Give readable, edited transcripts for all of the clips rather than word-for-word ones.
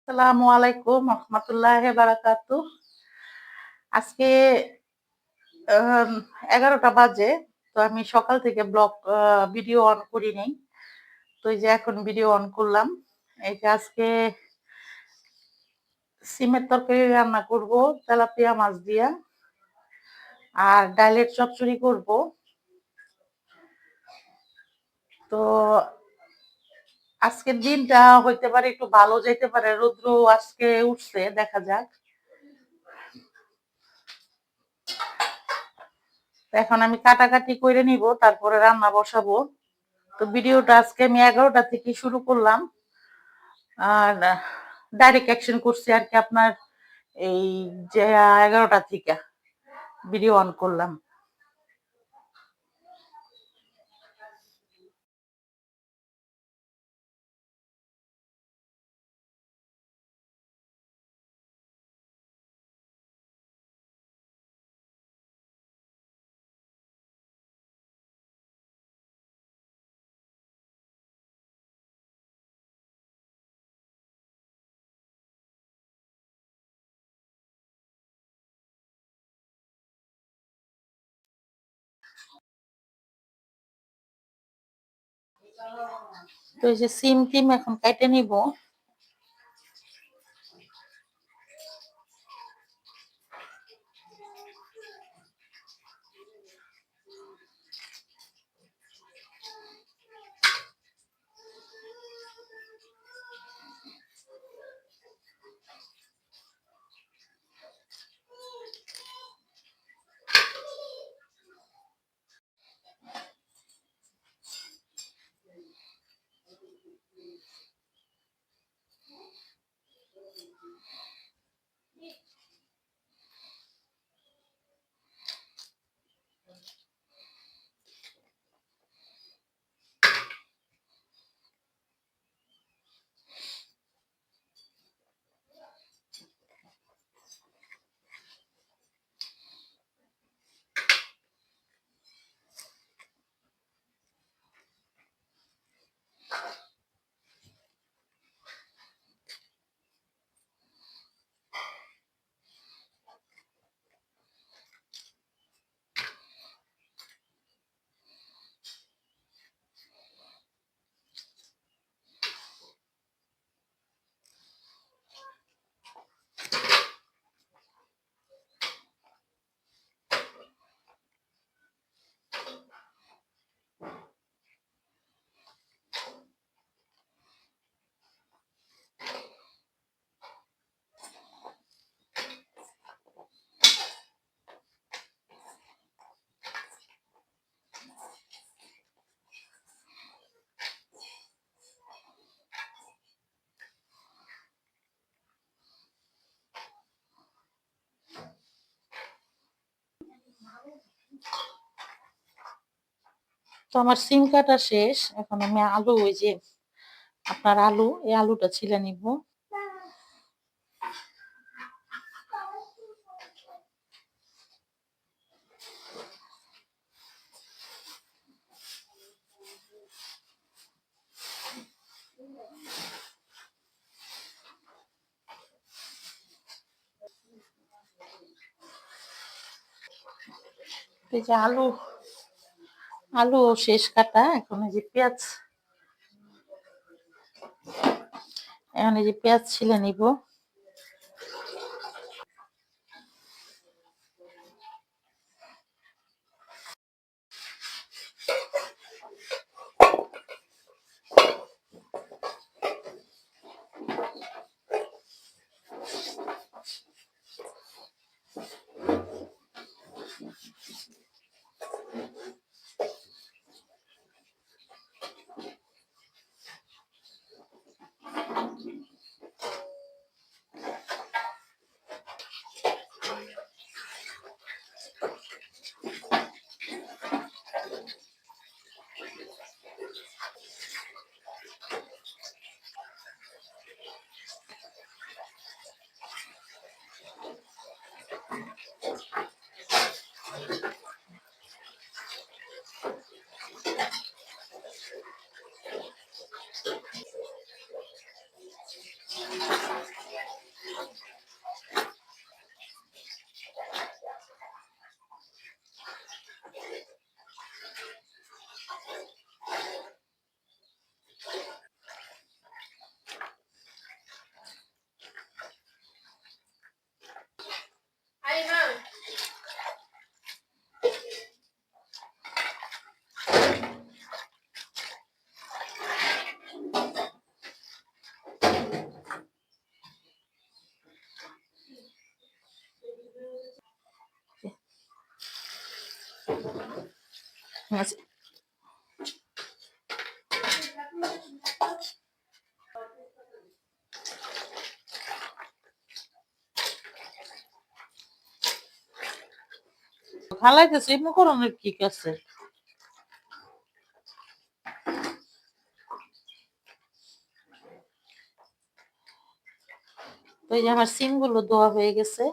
আসসালামু আলাইকুম রহমতুল্লাহি বারাকাতু। আজকে আম ১১টা বাজে। তো আমি সকাল থেকে ভিডিও অন করি নাই। তো এই যে এখন ভিডিও অন করলাম। এই যে আজকে সিমের তরকারি রান্না করব তেলাপিয়া মাছ দিয়া। আর ডালের চচ্চড়ি করব। তো আজকের দিনটা হইতে পারে একটু ভালো যাইতে পারে। রৌদ্র আজকে উঠছে, দেখা যাক। তো এখন আমি কাটাকাটি করে নিব, তারপরে রান্না বসাবো। তো ভিডিওটা আজকে আমি ১১টা থেকে শুরু করলাম। আর ডাইরেক্ট অ্যাকশন করছি আর কি, আপনার এই যে ১১টা থেকে ভিডিও অন করলাম। তো এই যে সিম টিম এখন কেটে নিব। তো আমার সিম কাটা শেষ। এখন আমি আলু, ওই যে আপনার আলু, এই আলুটা ছিলে নিব। এই যে আলু শেষ কাটা। এখন এই যে পেঁয়াজ ছিলে নিব। আচ্ছা, ফালাইতেছে এমনি করণের কি আছে? তো এই যে আমার সিম গুলো ধোয়া হয়ে গেছে।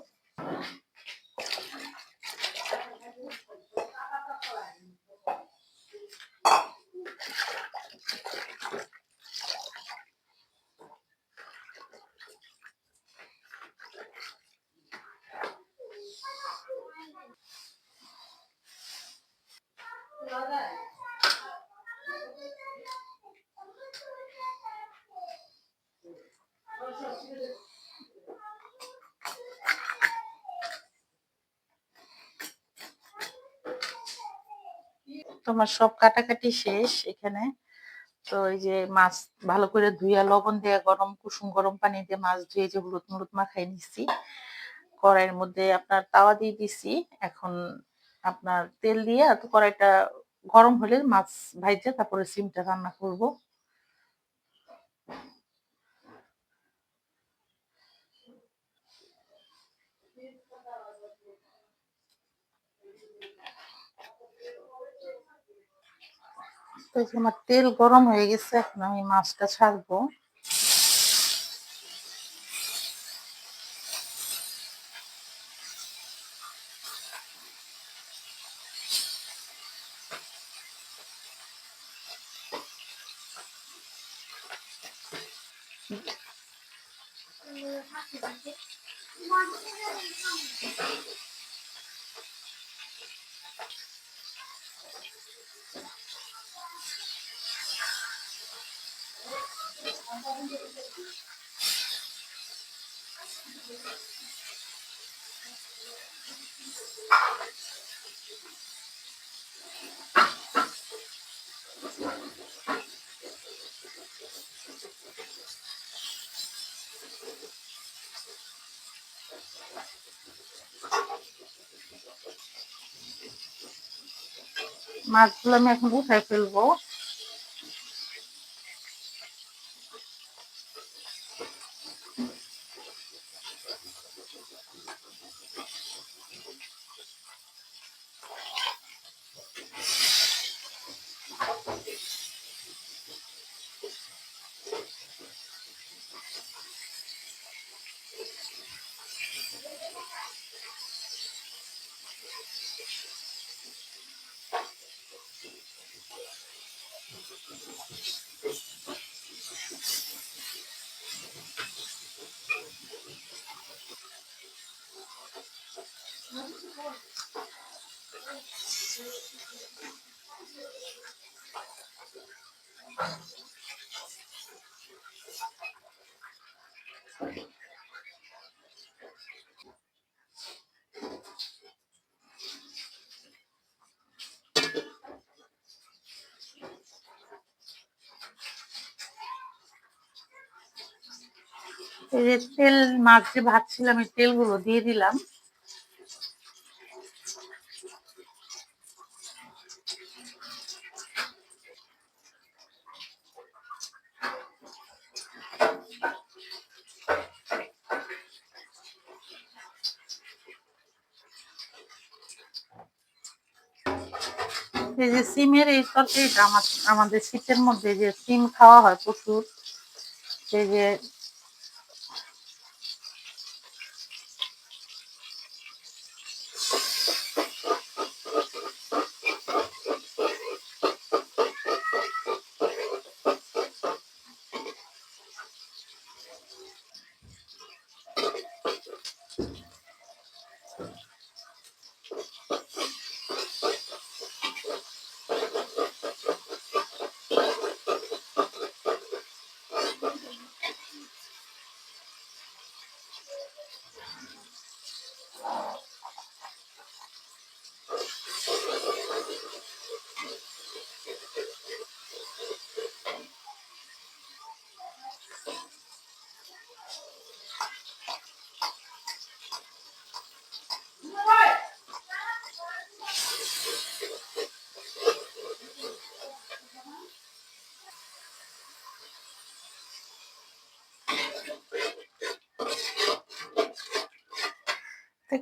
তোমার সব কাটাকাটি শেষ এখানে। তো এই যে মাছ ভালো করে ধুইয়া লবণ দিয়ে গরম কুসুম গরম পানি দিয়ে মাছ ধুয়ে যে হলুদ মলুদ মাখাই নিছি। কড়াইয়ের মধ্যে আপনার তাওয়া দিয়ে দিছি। এখন আপনার তেল দিয়ে তো কড়াইটা গরম হলে মাছ ভাইজা তারপরে সিমটা রান্না করব। তো এই যে আমার তেল গরম হয়ে গেছে, এখন আমি মাছটা ছাড়বো। মাছগুলো আমি এখন উঠাই ফেলবো। এই যে তেল মাছ যে ভাজছিলাম এই তেলগুলো দিয়ে দিলাম। এই যে সিমের এই তরকারিটা আমাদের শীতের মধ্যে যে সিম খাওয়া হয় প্রচুর। এই যে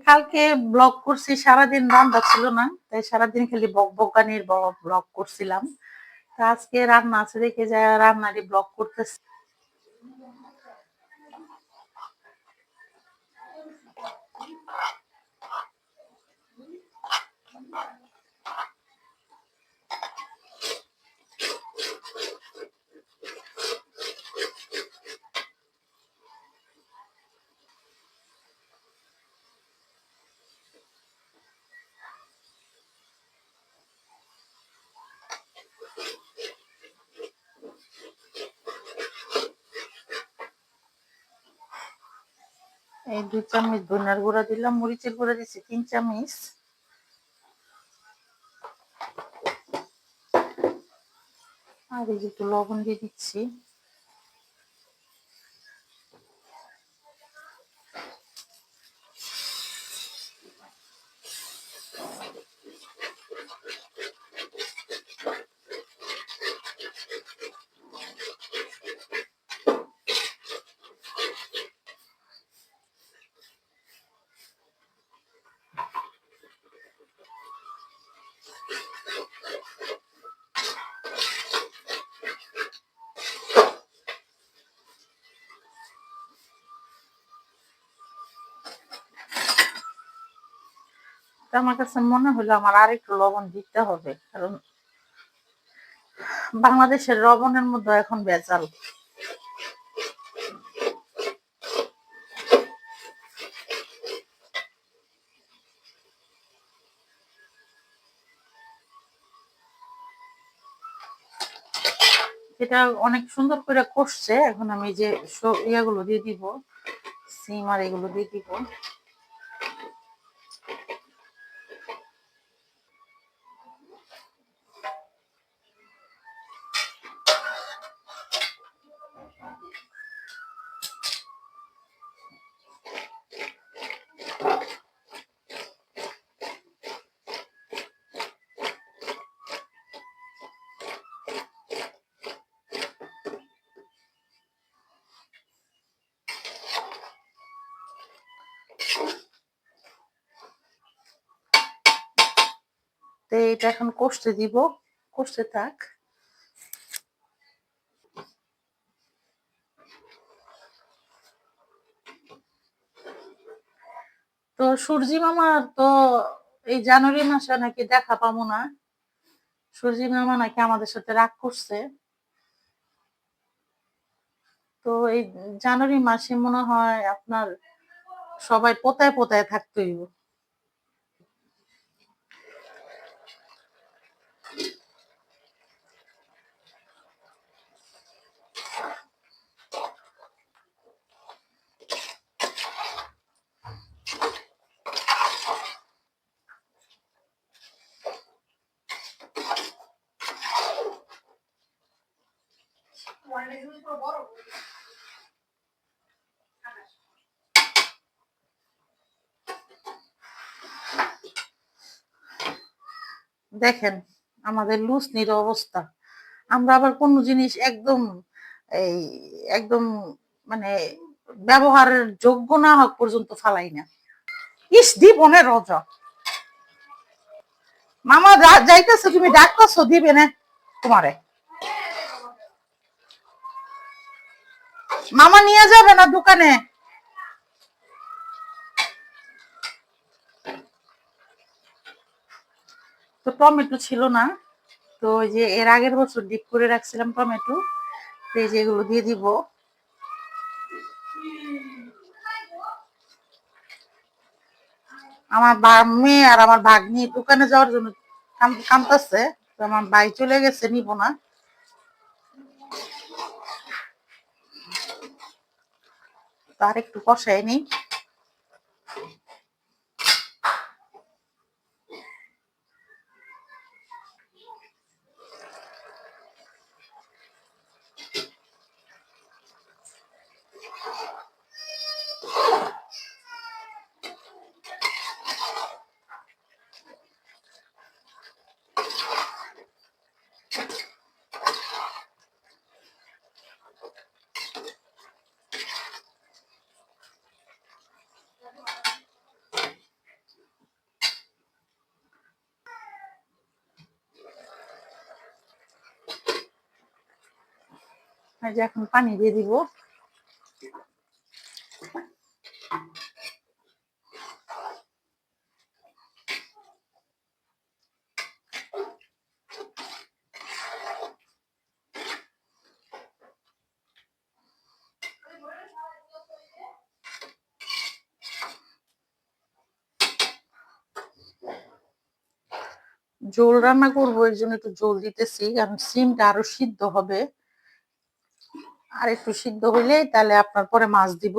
কালকে ব্লগ করছি, সারাদিন রান্না ছিল না, তাই সারাদিন খালি বকবকানির ব্লগ করছিলাম। তা আজকে রান্না আছে দেখে যা রান্নারই ব্লগ করতেছি। এই 2 চামচ ধনিয়ার গুঁড়া দিলাম, মরিচের গুঁড়া দিচ্ছি 3 চামচ, আর এই যে একটু লবণ দিয়ে দিচ্ছি। আমার কাছে মনে হলো আমার আর একটু লবণ দিতে হবে, কারণ বাংলাদেশের লবণের মধ্যে এখন ভেজাল। এটা অনেক সুন্দর করে কষছে, এখন আমি যে ইয়াগুলো দিয়ে দিব, সিম আর এগুলো দিয়ে দিব। তো এটা এখন কষতে দিব, কষতে থাক। তো সূর্যি মামার তো এই জানুয়ারি মাসে নাকি দেখা পাবো না, সূর্যি মামা নাকি আমাদের সাথে রাগ করছে। তো এই জানুয়ারি মাসে মনে হয় আপনার সবাই পোতায় পোতায় থাকতে হইব। দেখেন আমাদের লুচনির অবস্থা, আমরা আবার কোন জিনিস একদম এই একদম মানে ব্যবহারের যোগ্য না হওয়া পর্যন্ত ফালাই না। ইস দিবনে রজা মামা যাইতেছো, তুমি ডাকতেছো দিবে না তোমারে, মামা নিয়ে যাবে না দোকানে। তো টমেটো ছিল না, তো ওই যে এর আগের বছর ডিপ করে রাখছিলাম টমেটো, এই যে এগুলো দিয়ে দিব। আমার মেয়ে আর আমার ভাগ্নি দোকানে যাওয়ার জন্য কামতাছে, তো আমার ভাই চলে গেছে, নিব না। তার একটু কষাই নেই। এই যে এখন পানি দিয়ে দিব। ঝোল রান্না করবো, এই জন্য একটু ঝোল দিতেছি, কারণ সিমটা আরো সিদ্ধ হবে। আর একটু সিদ্ধ হইলে তাহলে আপনার পরে মাছ দিব।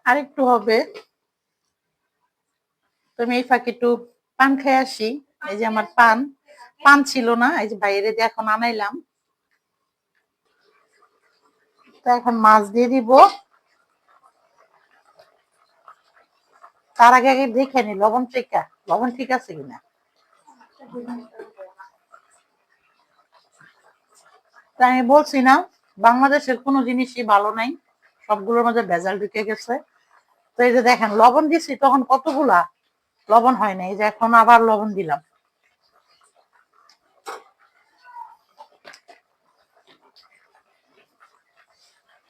আর একটু হবে। তো আমি এই ফাঁকে একটু পান খেয়ে আসি। এই যে আমার পান পান ছিল না, এই যে বাইরে দিয়ে এখন আনাইলাম। তো এখন মাছ দিয়ে দিব। তার আগে আগে দেখে নি লবণ ঠিক আছে কিনা। তাই আমি বলছি না, বাংলাদেশের কোনো জিনিসই ভালো নাই, সবগুলোর মধ্যে ভেজাল ঢুকে গেছে। তো এই যে দেখেন লবণ দিছি তখন কতগুলা, লবণ হয় না। এই যে এখন আবার লবণ দিলাম।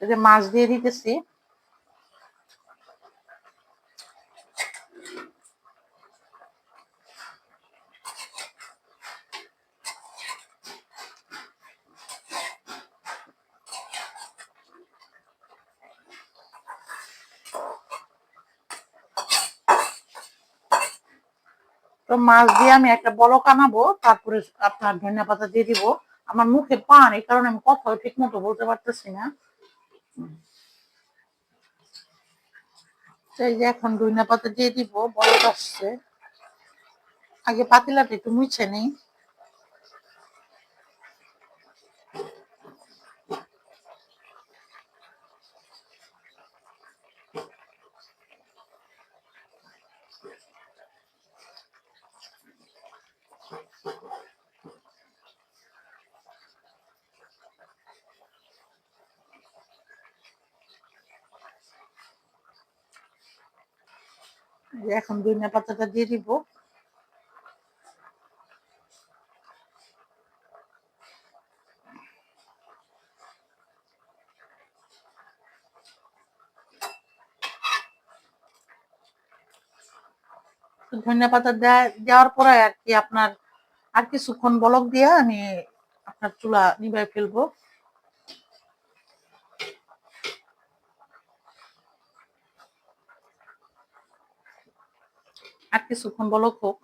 এই যে মাছ দিয়ে দিতেছি। তো মাছ দিয়ে আমি একটা বলক আনাবো, তারপরে আপনার ধনিয়া পাতা দিয়ে দিব। আমার মুখে পান, এই কারণে আমি কথাও ঠিক মতো বলতে পারতেছি না। তো এই যে এখন ধনিয়া পাতা দিয়ে দিব, বলক আসছে। আগে পাতিলাটা একটু মুছে নেই। এখন ধনিয়া পাতাটা দিয়ে দিব। ধনিয়া পাতা দেওয়ার পরে আর কি আপনার আর কিছুক্ষণ বলক দিয়ে আমি আপনার চুলা নিভাই ফেলবো। আর কিছুক্ষণ বলক হোক।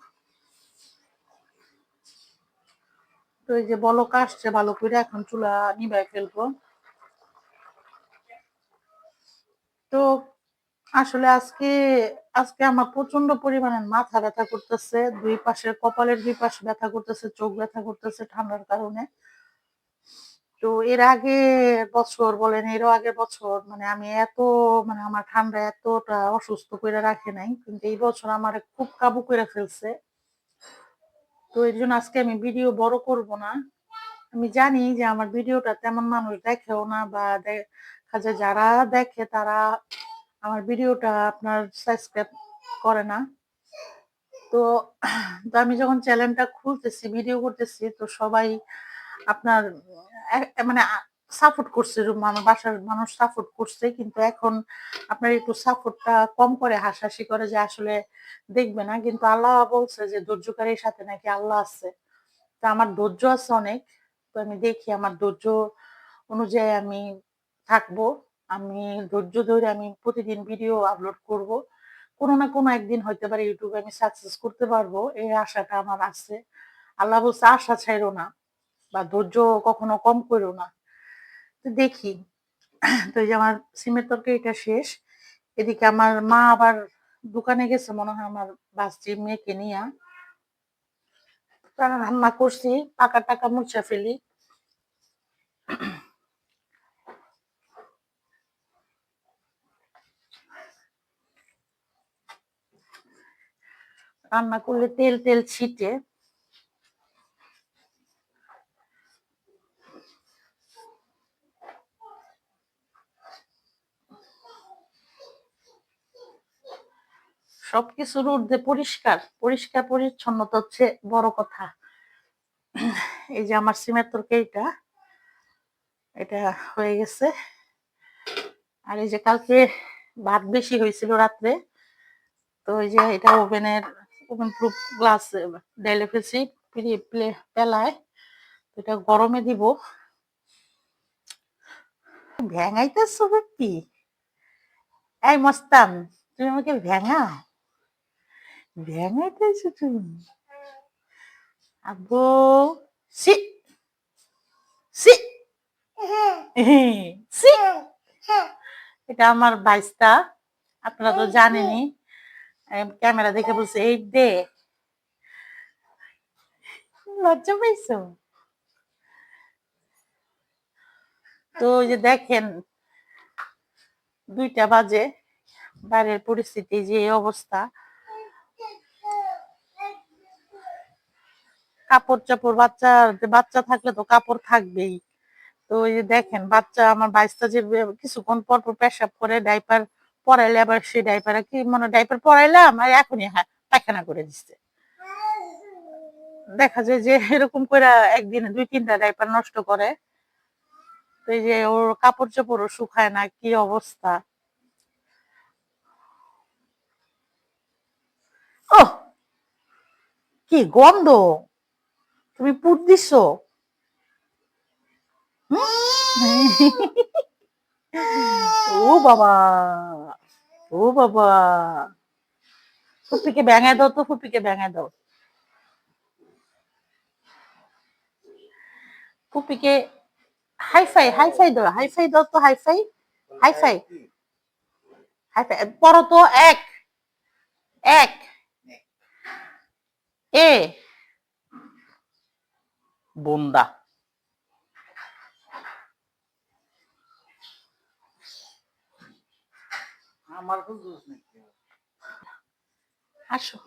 তো এই যে বলক আসছে ভালো করে, এখন চুলা নিভাই ফেলবো। তো আসলে আজকে আজকে আমার প্রচন্ড পরিমাণে মাথা ব্যথা করতেছে, দুই পাশের কপালের দুই পাশ ব্যথা করতেছে, চোখ ব্যথা করতেছে ঠান্ডার কারণে। তো এর আগে বছর বলেন, এরও আগের বছর মানে আমি এত মানে আমার ঠান্ডা এতটা অসুস্থ করে রাখে নাই, কিন্তু এই বছর আমার খুব কাবু করে ফেলছে। তো এর জন্য আজকে আমি ভিডিও বড় করব না। আমি জানি যে আমার ভিডিওটা তেমন মানুষ দেখেও না, বা দেখা যায় যারা দেখে তারা আমার ভিডিওটা আপনার সাবস্ক্রাইব করে না। তো তো আমি যখন চ্যানেলটা খুলতেছি, ভিডিও করতেছি, তো সবাই আপনার মানে সাপোর্ট করছে, আমার বাসার মানুষ সাপোর্ট করছে। কিন্তু এখন আপনার একটু সাপোর্টটা কম করে, হাসাহাসি করে যে আসলে দেখবে না। কিন্তু আল্লাহ বলছে যে ধৈর্যকারীর সাথে নাকি আল্লাহ আছে। তো আমার ধৈর্য আছে অনেক। তো আমি দেখি আমার ধৈর্য অনুযায়ী আমি থাকবো। আমি ধৈর্য ধরে আমি প্রতিদিন ভিডিও আপলোড করব। কোনো না কোনো একদিন হইতে পারে ইউটিউবে আমি সাকসেস করতে পারবো, এই আশাটা আমার আছে। আল্লাহ বলছে আশা ছাইরো না, বা ধৈর্য কখনো কম করো না। তো দেখি। তো এই যে আমার সিমের তরকারিটা শেষ। এদিকে আমার মা আবার দোকানে গেছে মনে হয় আমার বাচ্চি মেয়েকে নিয়ে। তারা রান্না করছি, পাকা টাকা মুছা ফেলি। রান্না করলে তেল তেল ছিটে। সবকিছুর ঊর্ধ্বে পরিষ্কার পরিষ্কার পরিচ্ছন্নতা হচ্ছে বড় কথা। এই যে আমার সিমের তরকারিটা এটা হয়ে গেছে। আর এই যে কালকে ভাত বেশি হয়েছিল রাত্রে, তো ওই যে এটা ওভেন প্রুফ গ্লাস ঢেলে ফেলছি পেলায়, এটা গরমে দিব। ভ্যাঙাইতেছো কি? এই মস্তান, তুমি আমাকে ভ্যাঙাও? ভ্যাঙাইতেছো তুমি? আব্বু সি সি সি। এটা আমার বাইস্তা, আপনারা তো জানেনই। ক্যামেরা দেখে বলছে এই দে। লজ্জা পাইছো? তো ওই যে দেখেন 2টা বাজে, বাইরের পরিস্থিতি যে অবস্থা। কাপড় চাপড় বাচ্চা থাকলে তো কাপড় থাকবেই। তো ওই যে দেখেন বাচ্চা আমার বাইস্তা যে কিছুক্ষণ পর পর পেশাব করে, ডাইপার পরাইলে আবার সেই ডাইপার কি মানে ডাইপার পরাইলাম আর এখনই পায়খানা করে দিচ্ছে। দেখা যায় যে এরকম করে একদিনে 2-3টা ডাইপার নষ্ট করে। তো এই যে ওর কাপড় চোপড়ও শুকায় না, কি অবস্থা। ও কি গন্ধ! তুমি পুত দিছো? ও বাবা, ও বাবা, ফুপিকে ভেঙে দাও তো, ফুপিকে ভেঙে দাও, ফুপিকে হাইফাই হাইফাই দাও, হাইফাই দাও তো, হাইফাই হাইফাই হাইফাই পড়ো তো। এক এক এ বুন্দা। আমার আসো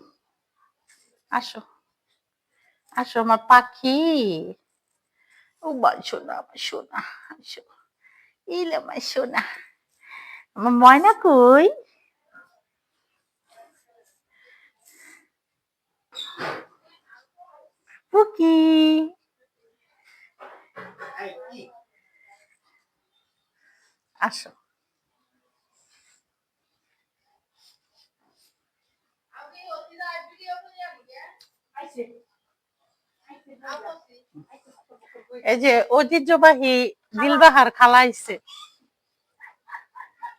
আসো আসো আমার পাখি। ও বাই সোনা, আমার সোনা, আসো। ইলে আমার সোনা, আমার ময়না কই? পুকি আসো। এই যে ঐতিহ্যবাহী দিলবাহার খালা আইছে।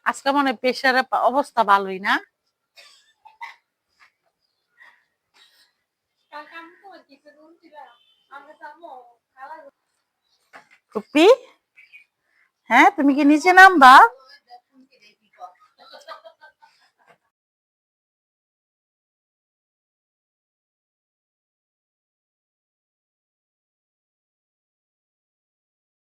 আজকে মনে প্রেশারের অবস্থা ভালোই না। ফুপি, হ্যাঁ তুমি কি নিচে নামবা?